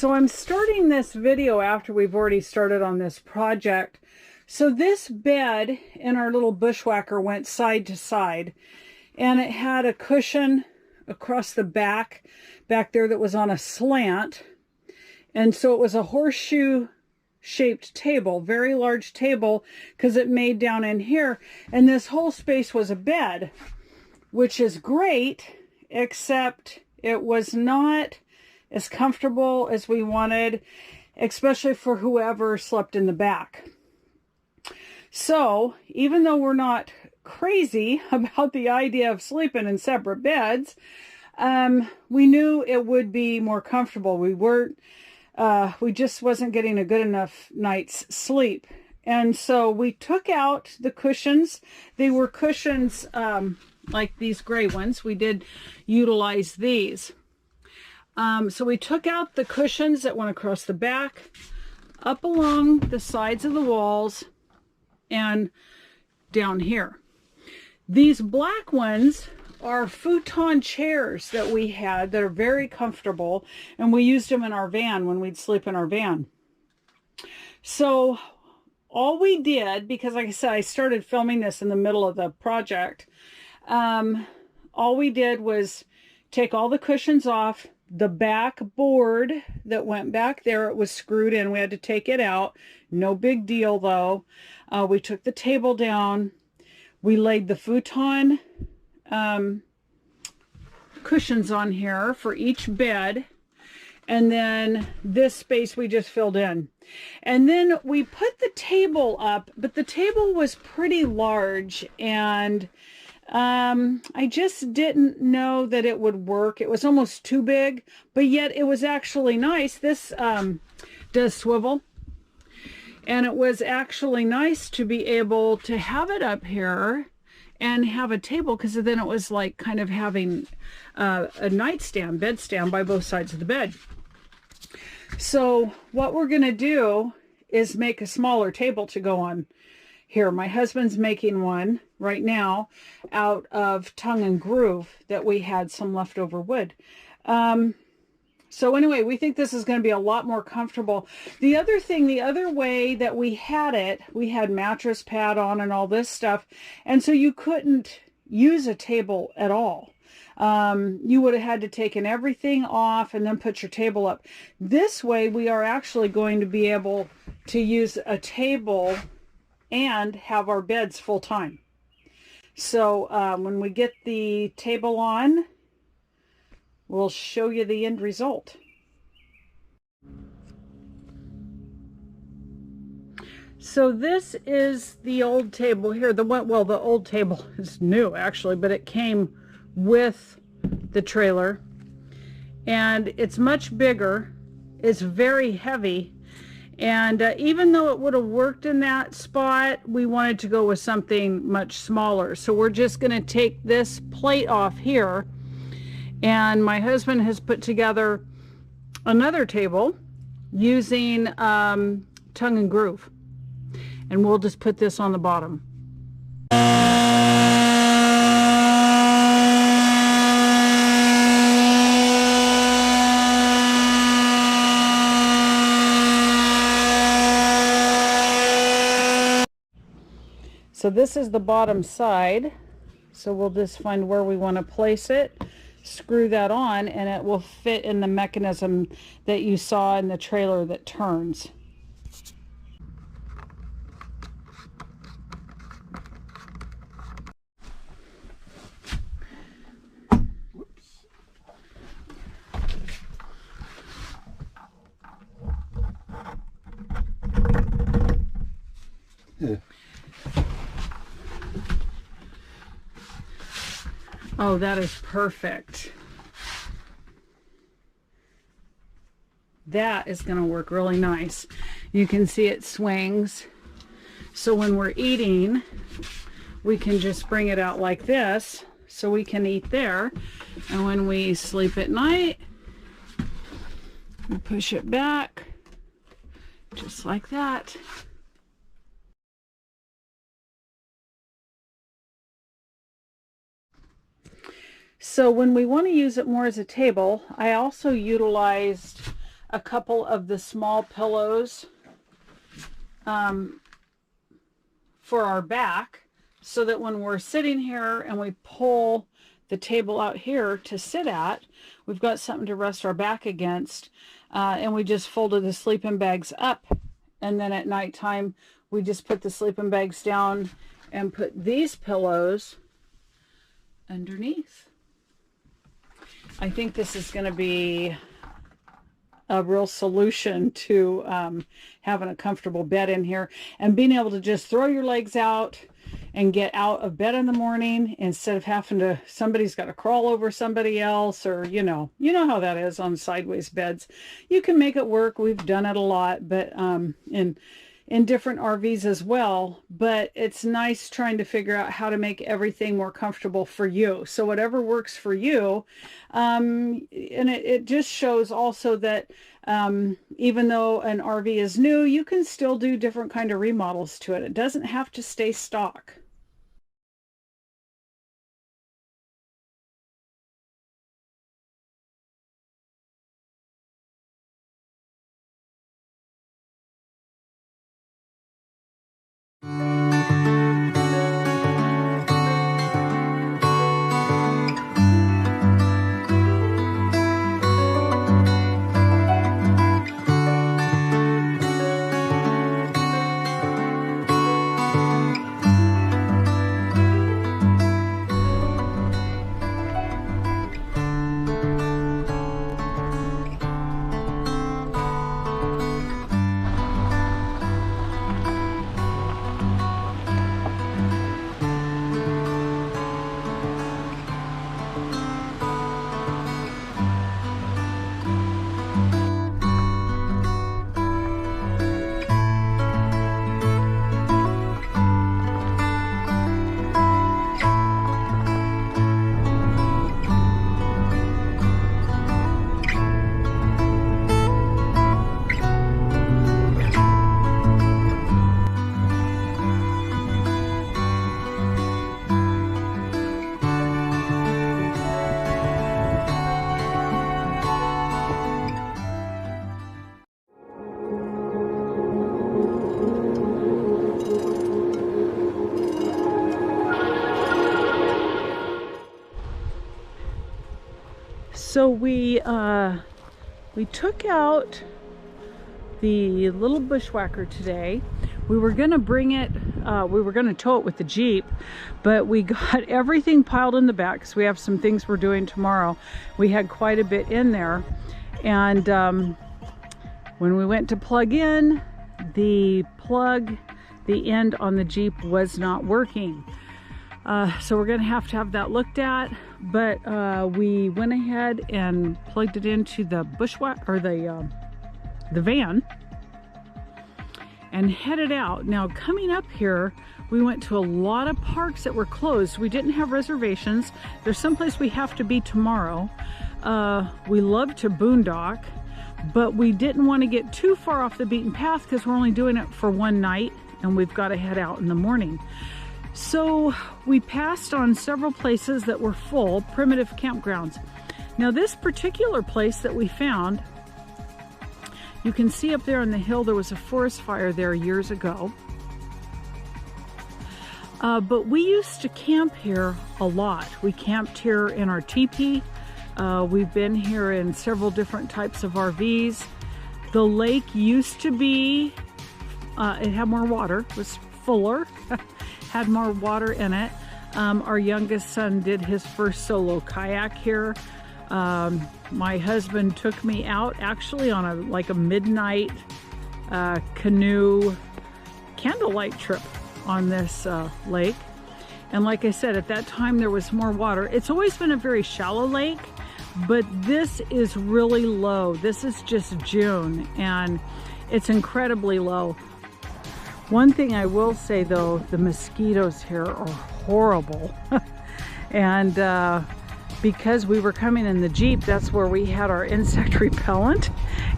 So I'm starting this video after we've already started on this project. So this bed in our little Bushwhacker went side to side, and it had a cushion across the back there that was on a slant. And so it was a horseshoe shaped table, very large table, because it made down in here. And this whole space was a bed, which is great, except it was not as comfortable as we wanted, especially for whoever slept in the back. So even though we're not crazy about the idea of sleeping in separate beds, we knew it would be more comfortable. We just wasn't getting a good enough night's sleep. And so we took out the cushions. They were cushions like these gray ones. We did utilize these. So we took out the cushions that went across the back, up along the sides of the walls, and down here. These black ones are futon chairs that we had that are very comfortable, and we used them in our van when we'd sleep in our van. So all we did, because like I said, I started filming this in the middle of the project, all we did was take all the cushions off. The back board that went back there, it was screwed in. We had to take it out. No big deal though. We took the table down. We laid the futon cushions on here for each bed. And then this space we just filled in. And then we put the table up, but the table was pretty large, and I just didn't know that it would work. It was almost too big, but yet it was actually nice. This does swivel, and it was actually nice to be able to have it up here and have a table, because then it was like kind of having a nightstand, bedstand by both sides of the bed. So what we're going to do is make a smaller table to go on here. My husband's making one right now out of tongue and groove that we had some leftover wood. So anyway, we think this is going to be a lot more comfortable. The other thing, the other way that we had it, we had mattress pad on and all this stuff, and so you couldn't use a table at all. You would have had to taken everything off and then put your table up. This way we are actually going to be able to use a table and have our beds full time. So when we get the table on, we'll show you the end result. So this is the old table here. The old table is new actually, but it came with the trailer, and it's much bigger. It's very heavy. And even though it would have worked in that spot, we wanted to go with something much smaller. So we're just going to take this plate off here. And my husband has put together another table using tongue and groove. And we'll just put this on the bottom. So this is the bottom side. So we'll just find where we want to place it, screw that on, and it will fit in the mechanism that you saw in the trailer that turns. Yeah. Oh, that is perfect. That is going to work really nice. You can see it swings. So when we're eating, we can just bring it out like this so we can eat there. And when we sleep at night, we push it back just like that. So when we want to use it more as a table, I also utilized a couple of the small pillows for our back, so that when we're sitting here and we pull the table out here to sit at, we've got something to rest our back against. And we just folded the sleeping bags up, and then at nighttime we just put the sleeping bags down and put these pillows underneath. I think this is going to be a real solution to having a comfortable bed in here and being able to just throw your legs out and get out of bed in the morning instead of having to, somebody's got to crawl over somebody else, or you know how that is on sideways beds. You can make it work. We've done it a lot, but in different RVs as well, but it's nice trying to figure out how to make everything more comfortable for you. So whatever works for you, and it just shows also that even though an RV is new, you can still do different kind of remodels to it. It doesn't have to stay stock. So we took out the little Bushwhacker today. We were gonna bring it, we were gonna tow it with the Jeep, but we got everything piled in the back because we have some things we're doing tomorrow. We had quite a bit in there, and when we went to plug in, the end on the Jeep was not working. So we're gonna have to have that looked at, but we went ahead and plugged it into the Bushwhacker, or the van, and headed out. Now coming up here, we went to a lot of parks that were closed. We didn't have reservations. There's someplace we have to be tomorrow. We love to boondock, but we didn't want to get too far off the beaten path because we're only doing it for one night and we've got to head out in the morning. So we passed on several places that were full, primitive campgrounds. Now this particular place that we found, you can see up there on the hill, there was a forest fire there years ago. But we used to camp here a lot. We camped here in our teepee. We've been here in several different types of RVs. The lake used to be, it had more water, it was fuller. Had more water in it. Our youngest son did his first solo kayak here. My husband took me out actually on a midnight canoe candlelight trip on this lake. And like I said, at that time there was more water. It's always been a very shallow lake, but this is really low. This is just June and it's incredibly low. One thing I will say though, the mosquitoes here are horrible. And because we were coming in the Jeep, that's where we had our insect repellent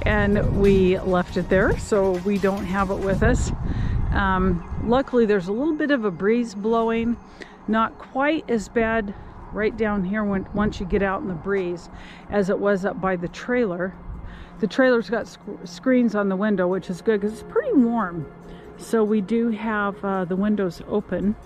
and we left it there, so we don't have it with us. Luckily there's a little bit of a breeze blowing, not quite as bad right down here once you get out in the breeze as it was up by the trailer. The trailer's got screens on the window, which is good because it's pretty warm. So we do have the windows open.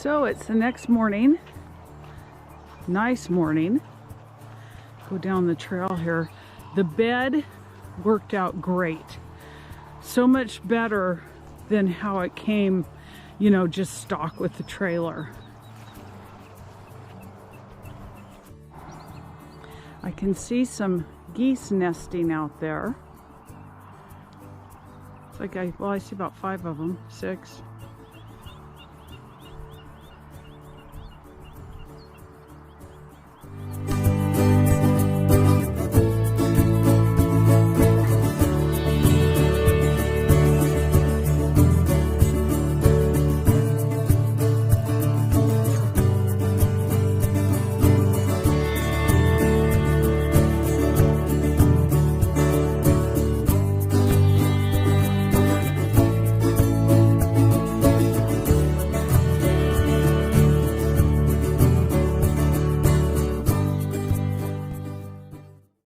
So it's the next morning, nice morning. Go down the trail here. The bed worked out great. So much better than how it came, you know, just stock with the trailer. I can see some geese nesting out there. It's like, I see about 5 of them, 6.